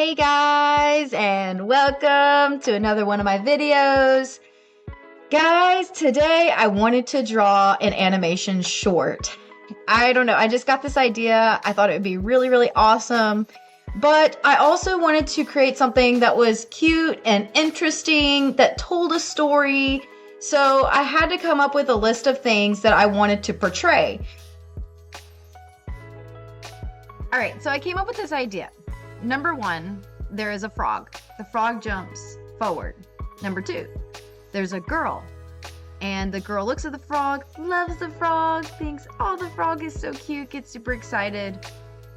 Hey guys, and welcome to another one of my videos. Guys, today I wanted to draw an animation short. I don't know, I just got this idea. I thought it would be really awesome. But I also wanted to create something that was cute and interesting, that told a story. So I had to come up with a list of things that I wanted to portray. Alright, so I came up with this idea. Number 1, there is a frog. The frog jumps forward. Number 2, there's a girl. And the girl looks at the frog, loves the frog, thinks, oh, the frog is so cute, gets super excited.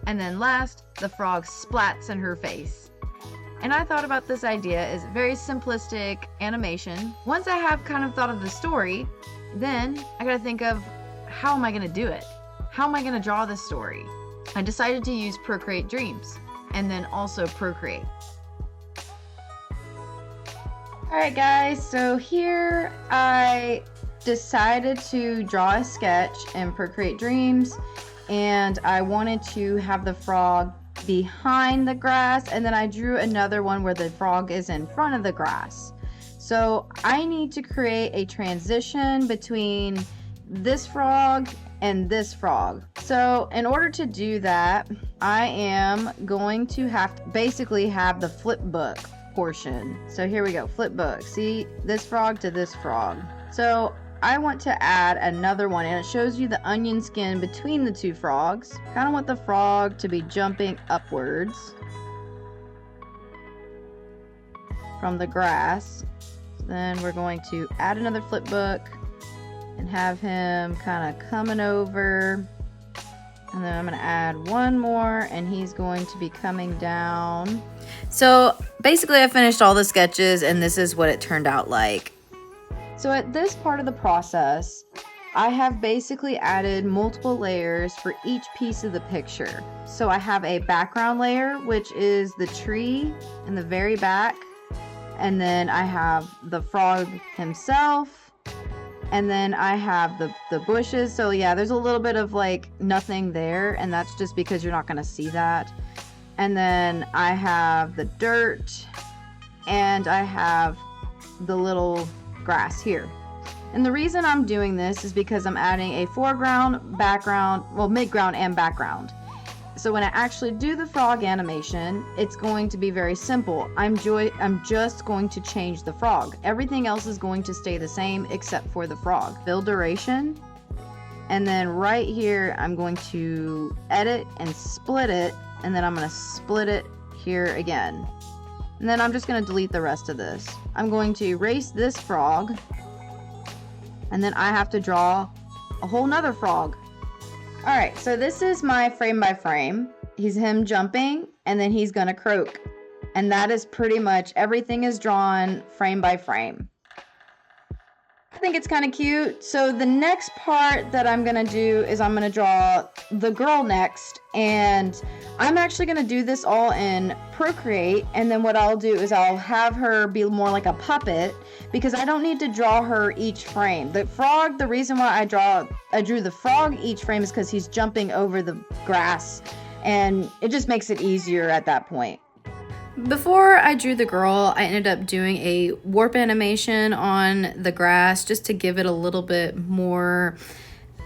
And then last, the frog splats in her face. And I thought about this idea as very simplistic animation. Once I have kind of thought of the story, then I gotta think of, how am I gonna do it? How am I gonna draw this story? I decided to use Procreate Dreams. And then also Procreate. Alright guys, so here I decided to draw a sketch in Procreate Dreams, and I wanted to have the frog behind the grass, and then I drew another one where the frog is in front of the grass. So I need to create a transition between this frog and this frog. So in order to do that, I am going to have to basically have the flip book portion. So here we go, flip book. See, this frog to this frog. So I want to add another one, and it shows you the onion skin between the two frogs. Kind of want the frog to be jumping upwards from the grass. Then we're going to add another flip book and have him kind of coming over, and then I'm going to add one more, and he's going to be coming down. So basically I finished all the sketches, and this is what it turned out like. So at this part of the process, I have basically added multiple layers for each piece of the picture. So I have a background layer, which is the tree in the very back, and then I have the frog himself, and then I have the bushes. So yeah, there's a little bit of like nothing there, and that's just because you're not going to see that. And then I have the dirt, and I have the little grass here. And the reason I'm doing this is because I'm adding a foreground, background, well, midground and background. So when I actually do the frog animation, it's going to be very simple. I'm just going to change the frog. Everything else is going to stay the same except for the frog. Fill duration. And then right here, I'm going to edit and split it. And then I'm going to split it here again. And then I'm just going to delete the rest of this. I'm going to erase this frog. And then I have to draw a whole nother frog. Alright, so this is my frame by frame. He's him jumping, and then he's gonna croak. And that is pretty much everything is drawn frame by frame. I think it's kind of cute. So the next part that I'm gonna do is I'm gonna draw the girl next, and I'm actually gonna do this all in Procreate, and then what I'll do is I'll have her be more like a puppet, because I don't need to draw her each frame. The frog, the reason why I drew the frog each frame is because he's jumping over the grass, and it just makes it easier at that point. Before I drew the girl, I ended up doing a warp animation on the grass just to give it a little bit more,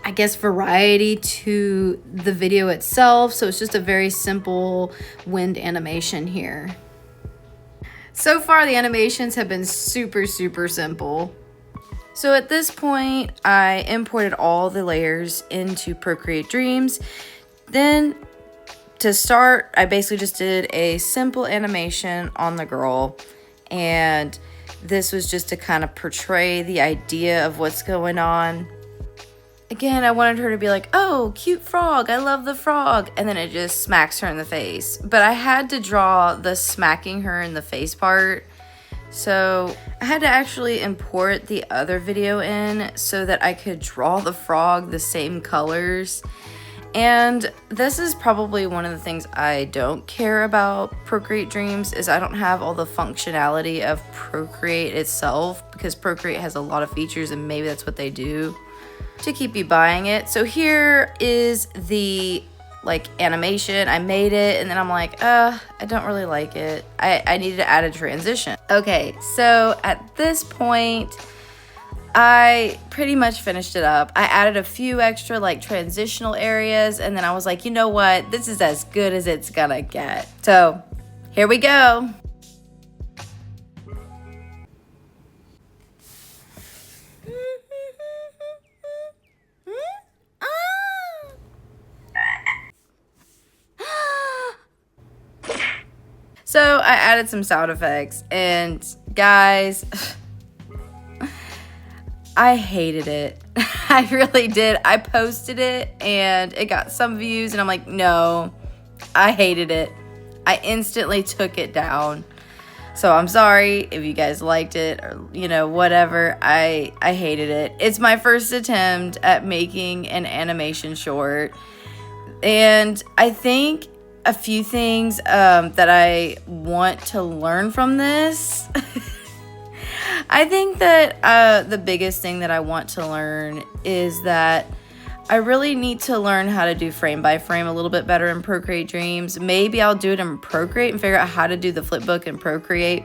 I guess, variety to the video itself. So it's just a very simple wind animation here. So far, the animations have been super simple. So at this point, I imported all the layers into Procreate Dreams. Then to start, I basically just did a simple animation on the girl, and this was just to kind of portray the idea of what's going on. Again, I wanted her to be like, oh, cute frog, I love the frog, and then it just smacks her in the face. But I had to draw the smacking her in the face part, so I had to actually import the other video in so that I could draw the frog the same colors. And this is probably one of the things I don't care about Procreate Dreams, is I don't have all the functionality of Procreate itself, because Procreate has a lot of features and maybe that's what they do to keep you buying it. So here is the like animation. I made it and then I'm like, I don't really like it. I needed to add a transition. Okay, so at this point, I pretty much finished it up. I added a few extra like transitional areas and then I was like, you know what? This is as good as it's gonna get. So here we go. So I added some sound effects and guys, I hated it. I really did. I posted it and it got some views and I'm like, no, I hated it. I instantly took it down. So I'm sorry if you guys liked it or, you know, whatever. I hated it. It's my first attempt at making an animation short. And I think a few things that I want to learn from this. I think that the biggest thing that I want to learn is that I really need to learn how to do frame by frame a little bit better in Procreate Dreams. Maybe I'll do it in Procreate and figure out how to do the flip book in Procreate,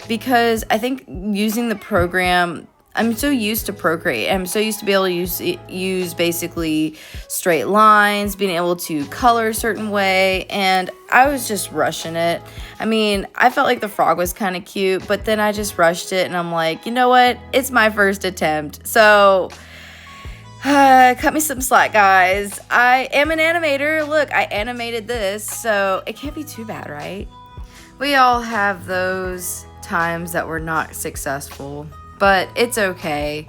because I think using the program, I'm so used to Procreate. I'm so used to be able to use basically straight lines, being able to color a certain way, and I was just rushing it. I mean, I felt like the frog was kind of cute, but then I just rushed it and I'm like, you know what? It's my first attempt. So cut me some slack, guys. I am an animator. Look, I animated this, so it can't be too bad, right? We all have those times that we're not successful, but it's okay.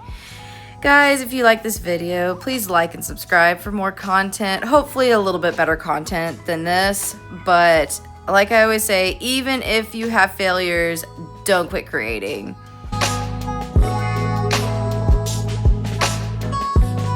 Guys, if you like this video, please like and subscribe for more content. Hopefully a little bit better content than this, but like I always say, even if you have failures, don't quit creating.